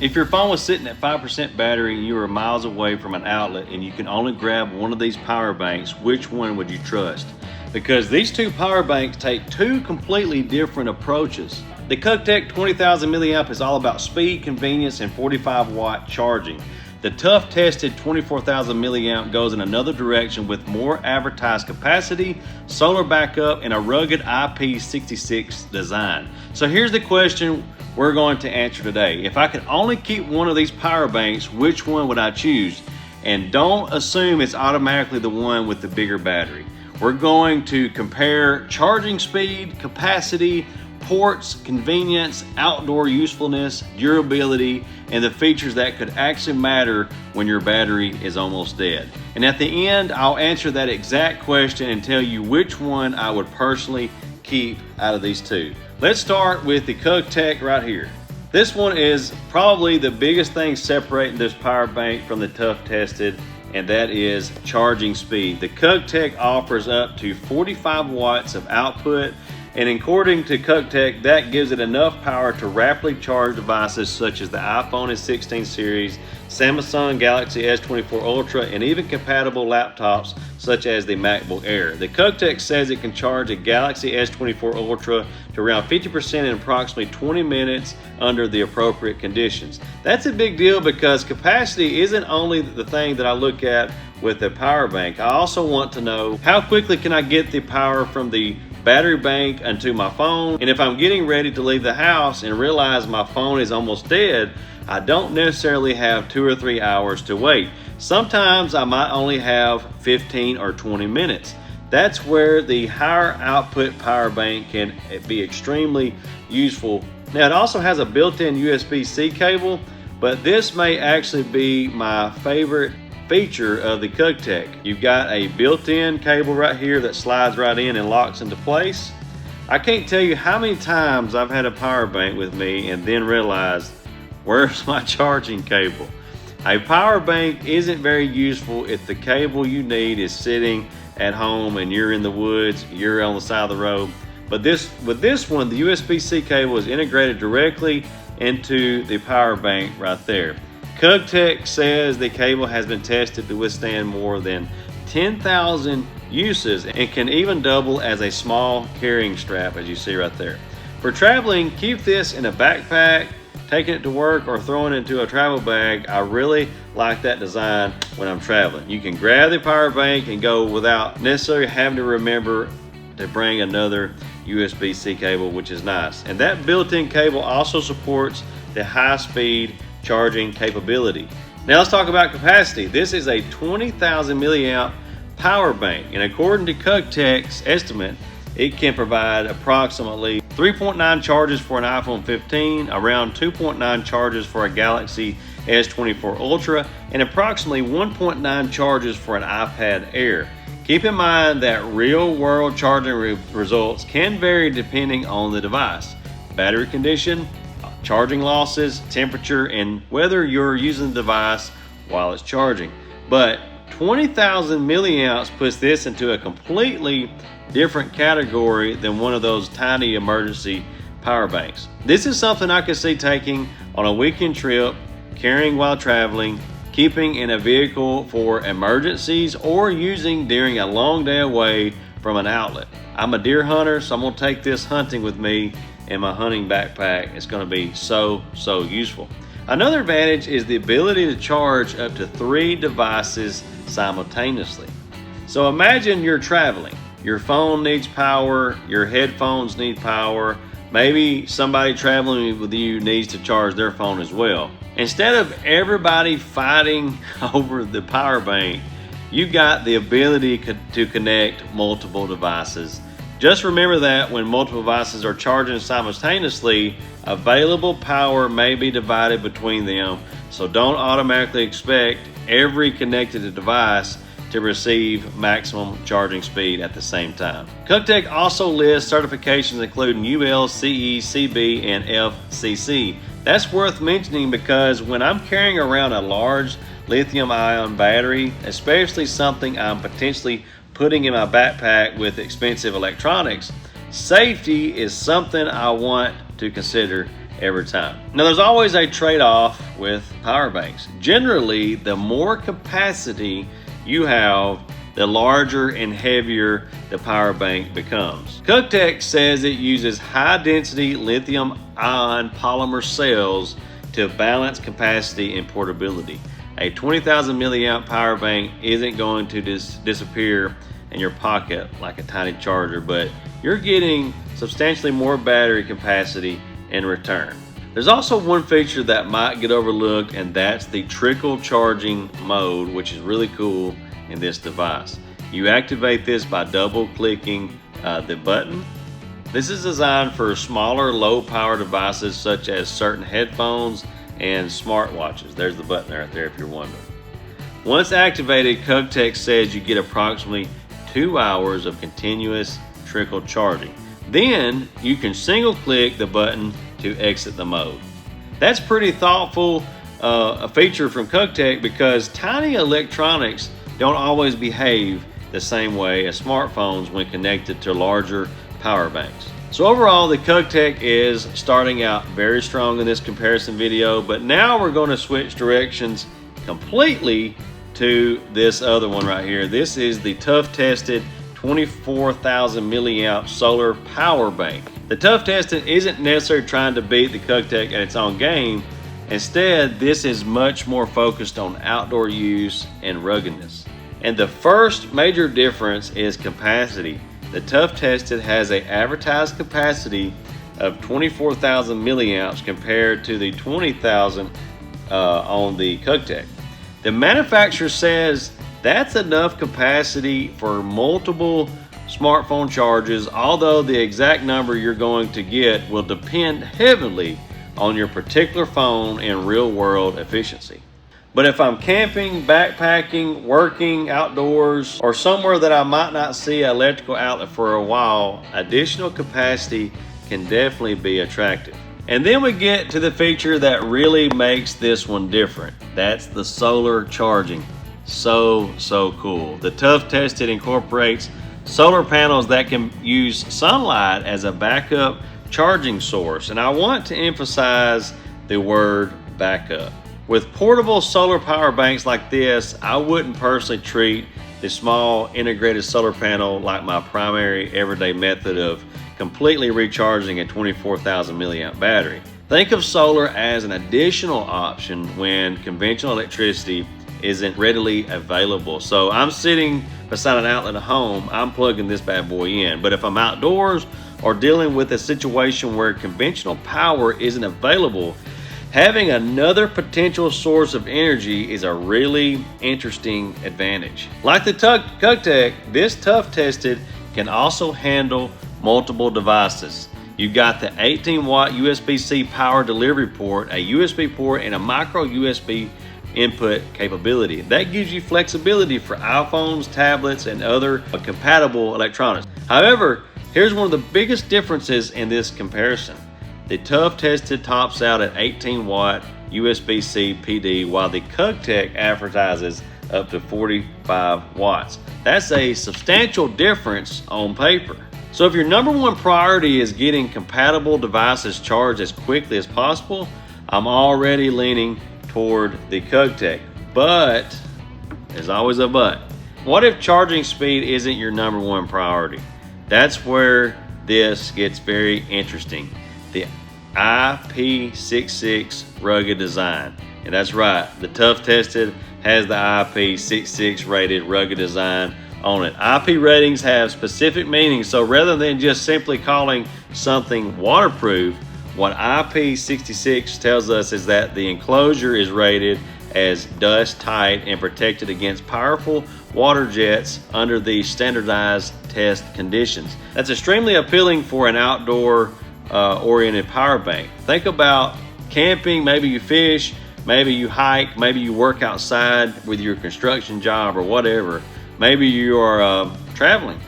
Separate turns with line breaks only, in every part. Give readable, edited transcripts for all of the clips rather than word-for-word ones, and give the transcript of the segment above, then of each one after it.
If your phone was sitting at 5% battery and you were miles away from an outlet and you can only grab one of these power banks, which one would you trust? Because these two power banks take two completely different approaches. The CUKTECH 20,000 milliamp is all about speed, convenience, and 45-watt charging. The tough tested 24,000 milliamp goes in another direction with more advertised capacity, solar backup, and a rugged IP66 design. So here's the question we're going to answer today. If I could only keep one of these power banks, which one would I choose? And don't assume it's automatically the one with the bigger battery. We're going to compare charging speed, capacity, ports, convenience, outdoor usefulness, durability, and the features that could actually matter when your battery is almost dead. And at the end, I'll answer that exact question and tell you which one I would personally keep out of these two. Let's start with the CUKTECH right here. This one is probably the biggest thing separating this power bank from the tough tested, and that is charging speed. The CUKTECH offers up to 45 watts of output, and according to CUKTECH, that gives it enough power to rapidly charge devices such as the iPhone S16 series, Samsung Galaxy S24 Ultra, and even compatible laptops such as the MacBook Air. The CUKTECH says it can charge a Galaxy S24 Ultra to around 50% in approximately 20 minutes under the appropriate conditions. That's a big deal because capacity isn't only the thing that I look at with the power bank. I also want to know how quickly can I get the power from the battery bank onto my phone, and if I'm getting ready to leave the house and realize my phone is almost dead, I don't necessarily have 2 or 3 hours to wait. Sometimes I might only have 15 or 20 minutes. That's where the higher output power bank can be extremely useful. Now it also has a built-in USB-C cable, but this may actually be my favorite feature of the CUKTECH. You've got a built-in cable right here that slides right in and locks into place. I can't tell you how many times I've had a power bank with me and then realized, where's my charging cable? A power bank isn't very useful if the cable you need is sitting at home and you're in the woods, you're on the side of the road. But with this one, the USB-C cable is integrated directly into the power bank right there. CUKTECH says the cable has been tested to withstand more than 10,000 uses and can even double as a small carrying strap, as you see right there. For traveling, keep this in a backpack, taking it to work, or throwing it into a travel bag. I really like that design when I'm traveling. You can grab the power bank and go without necessarily having to remember to bring another USB-C cable, which is nice. And that built-in cable also supports the high-speed charging capability. Now let's talk about capacity. This is a 20,000 milliamp power bank, and according to CUKTECH's estimate, it can provide approximately 3.9 charges for an iPhone 15, around 2.9 charges for a Galaxy S24 Ultra, and approximately 1.9 charges for an iPad Air. Keep in mind that real-world charging results can vary depending on the device, battery condition, charging losses, temperature, and whether you're using the device while it's charging. But 20,000 milliamps puts this into a completely different category than one of those tiny emergency power banks. This is something I could see taking on a weekend trip, carrying while traveling, keeping in a vehicle for emergencies, or using during a long day away from an outlet. I'm a deer hunter, so I'm gonna take this hunting with me in my hunting backpack. It's going to be so useful. Another advantage is the ability to charge up to 3 devices simultaneously. So imagine you're traveling. Your phone needs power, your headphones need power, maybe somebody traveling with you needs to charge their phone as well. Instead of everybody fighting over the power bank, you've got the ability to connect multiple devices. Just remember that when multiple devices are charging simultaneously, available power may be divided between them, so don't automatically expect every connected device to receive maximum charging speed at the same time. CUKTECH also lists certifications including UL, CE, CB, and FCC. That's worth mentioning because when I'm carrying around a large lithium-ion battery, especially something I'm potentially putting in my backpack with expensive electronics, safety is something I want to consider every time. Now there's always a trade-off with power banks. Generally, the more capacity you have, the larger and heavier the power bank becomes. CUKTECH says it uses high-density lithium-ion polymer cells to balance capacity and portability. A 20,000 milliamp power bank isn't going to disappear in your pocket like a tiny charger, but you're getting substantially more battery capacity in return. There's also one feature that might get overlooked, and that's the trickle charging mode, which is really cool in this device. You activate this by double clicking the button. This is designed for smaller low power devices such as certain headphones and smartwatches. There's the button right there if you're wondering. Once activated, CUKTECH says you get approximately 2 hours of continuous trickle charging. Then you can single click the button to exit the mode. That's pretty thoughtful, a feature from CUKTECH, because tiny electronics don't always behave the same way as smartphones when connected to larger power banks. So overall, the CUKTECH is starting out very strong in this comparison video, but now we're going to switch directions completely to this other one right here. This is the tough tested 24,000 milliamp solar power bank. The tough testing isn't necessarily trying to beat the CUKTECH at its own game. Instead, this is much more focused on outdoor use and ruggedness. And the first major difference is capacity. The tough tested has an advertised capacity of 24,000 milliamps compared to the 20,000 on the CUKTECH. The manufacturer says that's enough capacity for multiple smartphone charges, although the exact number you're going to get will depend heavily on your particular phone and real-world efficiency. But if I'm camping, backpacking, working outdoors, or somewhere that I might not see an electrical outlet for a while, additional capacity can definitely be attractive. And then we get to the feature that really makes this one different. That's the solar charging. So cool. The tough tested incorporates solar panels that can use sunlight as a backup charging source. And I want to emphasize the word backup. With portable solar power banks like this, I wouldn't personally treat the small integrated solar panel like my primary everyday method of completely recharging a 24,000 milliamp battery. Think of solar as an additional option when conventional electricity isn't readily available. So I'm sitting beside an outlet at home, I'm plugging this bad boy in. But if I'm outdoors or dealing with a situation where conventional power isn't available, having another potential source of energy is a really interesting advantage. Like the CUKTECH, this tough tested can also handle multiple devices. You've got the 18 watt USB-C power delivery port, a USB port, and a micro USB input capability. That gives you flexibility for iPhones, tablets, and other compatible electronics. However, here's one of the biggest differences in this comparison. The tough tested tops out at 18 watt USB-C PD, while the CUKTECH advertises up to 45 watts. That's a substantial difference on paper. So if your number one priority is getting compatible devices charged as quickly as possible, I'm already leaning toward the CUKTECH. But there's always a but. What if charging speed isn't your number one priority? That's where this gets very interesting. The IP66 rugged design. And that's right, the tough tested has the IP66 rated rugged design on it. IP ratings have specific meanings, so rather than just simply calling something waterproof, what IP66 tells us is that the enclosure is rated as dust tight and protected against powerful water jets under the standardized test conditions. That's extremely appealing for an outdoor oriented power bank. Think about camping, maybe you fish, maybe you hike, maybe you work outside with your construction job or whatever. Maybe you are traveling,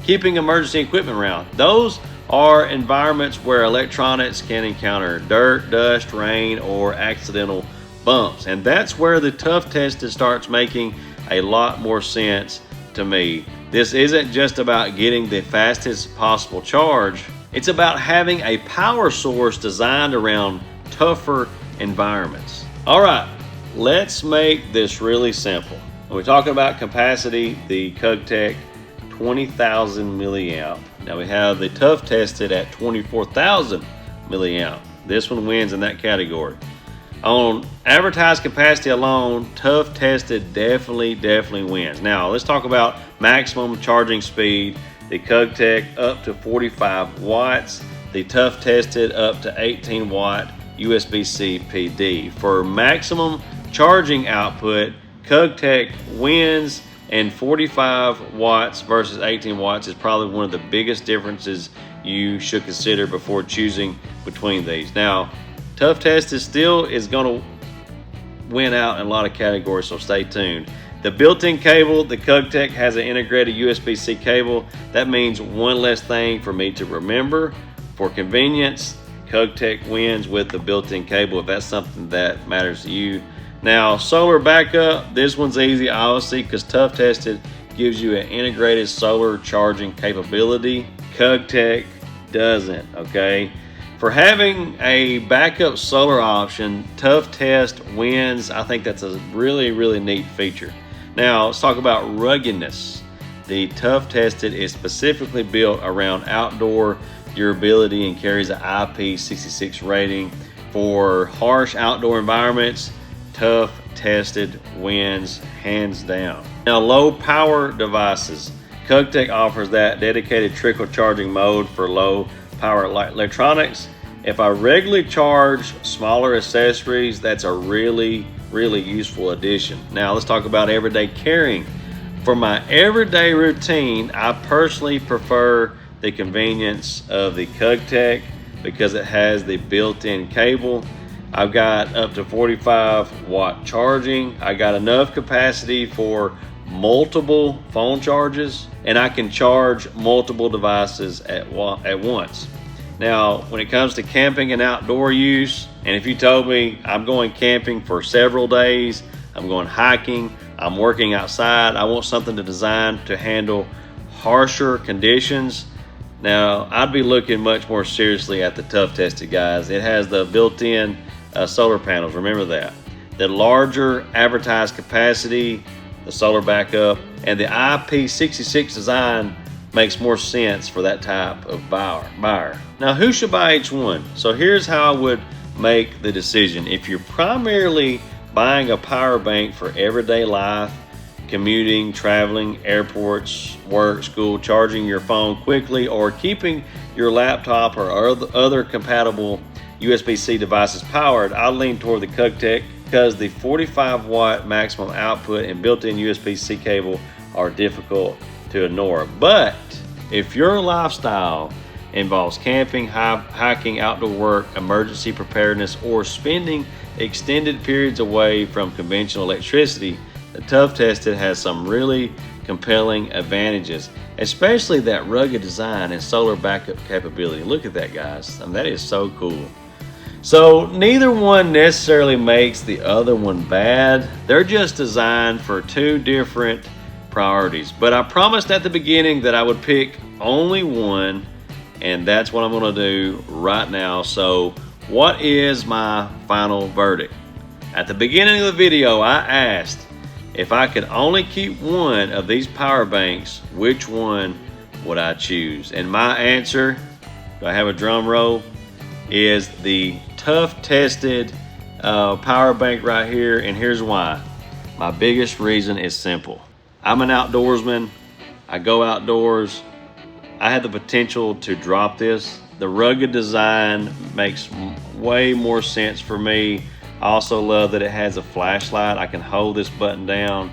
keeping emergency equipment around. Those are environments where electronics can encounter dirt, dust, rain, or accidental bumps. And that's where the tough tested starts making a lot more sense to me. This isn't just about getting the fastest possible charge. It's about having a power source designed around tougher environments. All right, let's make this really simple. When we're talking about capacity, the CUKTECH 20,000 milliamp. Now we have the tough tested at 24,000 milliamp. This one wins in that category. On advertised capacity alone, tough tested definitely wins. Now let's talk about maximum charging speed. The CUKTECH up to 45 watts. The tough tested up to 18 watt USB-C PD. For maximum charging output, CUKTECH wins, and 45 watts versus 18 watts is probably one of the biggest differences you should consider before choosing between these. Now, tough test is going to win out in a lot of categories, so stay tuned. The built-in cable, the CUKTECH has an integrated USB-C cable. That means one less thing for me to remember. For convenience, CUKTECH wins with the built-in cable if that's something that matters to you. Now, solar backup, this one's easy, obviously, because tough tested gives you an integrated solar charging capability. CUKTECH doesn't, okay? For having a backup solar option, tough test wins. I think that's a really neat feature. Now, let's talk about ruggedness. The tough tested is specifically built around outdoor durability and carries an IP66 rating. For harsh outdoor environments, tough tested wins hands down. Now, low power devices. CUKTECH offers that dedicated trickle charging mode for low power electronics. If I regularly charge smaller accessories, that's a really useful addition. Now let's talk about everyday carrying. For my everyday routine, I personally prefer the convenience of the CUKTECH because it has the built-in cable. I've got up to 45 watt charging. I got enough capacity for multiple phone charges, and I can charge multiple devices at once. Now, when it comes to camping and outdoor use, and if you told me I'm going camping for several days, I'm going hiking, I'm working outside, I want something to design to handle harsher conditions, now I'd be looking much more seriously at the tough tested, guys. It has the built-in solar panels, remember that. The larger advertised capacity, the solar backup, and the IP66 design makes more sense for that type of buyer. Now, who should buy each one? So here's how I would make the decision. If you're primarily buying a power bank for everyday life, commuting, traveling, airports, work, school, charging your phone quickly, or keeping your laptop or other compatible USB-C devices powered, I lean toward the CUKTECH because the 45 watt maximum output and built-in USB-C cable are difficult to ignore. But if your lifestyle involves camping, hiking, outdoor work, emergency preparedness, or spending extended periods away from conventional electricity, the tough tested has some really compelling advantages, especially that rugged design and solar backup capability. Look at that, guys. I mean, that is so cool. So neither one necessarily makes the other one bad. They're just designed for two different priorities. But I promised at the beginning that I would pick only one, and that's what I'm going to do right now. So what is my final verdict? At the beginning of the video, I asked if I could only keep one of these power banks, which one would I choose? And my answer, do I have a drum roll, is the tough tested power bank right here. And here's why. My biggest reason is simple. I'm an outdoorsman. I go outdoors. I had the potential to drop this. The rugged design makes way more sense for me. I also love that it has a flashlight. I can hold this button down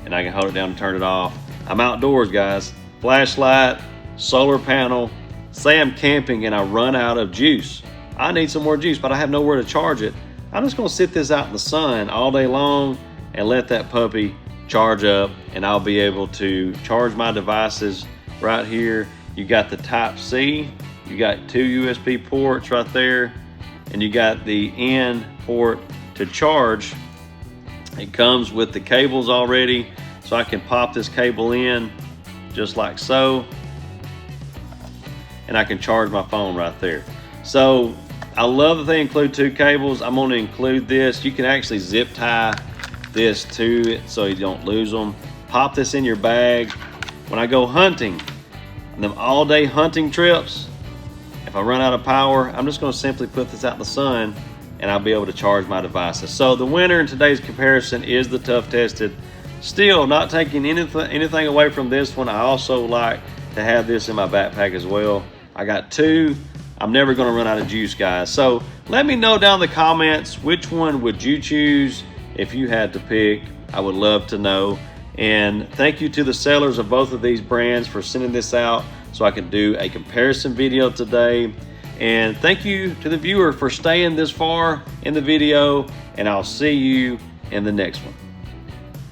and I can hold it down and turn it off. I'm outdoors, guys. Flashlight, solar panel. Say I'm camping and I run out of juice. I need some more juice, but I have nowhere to charge it. I'm just gonna sit this out in the sun all day long and let that puppy charge up, and I'll be able to charge my devices right here. You got the Type-C, you got two USB ports right there, and you got the N port to charge. It comes with the cables already, so I can pop this cable in just like so. and I can charge my phone right there. So I love that they include 2 cables. I'm going to include this. You can actually zip tie this to it so you don't lose them. Pop this in your bag. When I go hunting, them all-day hunting trips, if I run out of power, I'm just going to simply put this out in the sun and I'll be able to charge my devices. So the winner in today's comparison is the Tough Tested. Still, not taking anything away from this one, I also like to have this in my backpack as well. I got 2. I'm never going to run out of juice, guys. So let me know down in the comments, which one would you choose if you had to pick? I would love to know. And thank you to the sellers of both of these brands for sending this out so I can do a comparison video today. And thank you to the viewer for staying this far in the video, and I'll see you in the next one.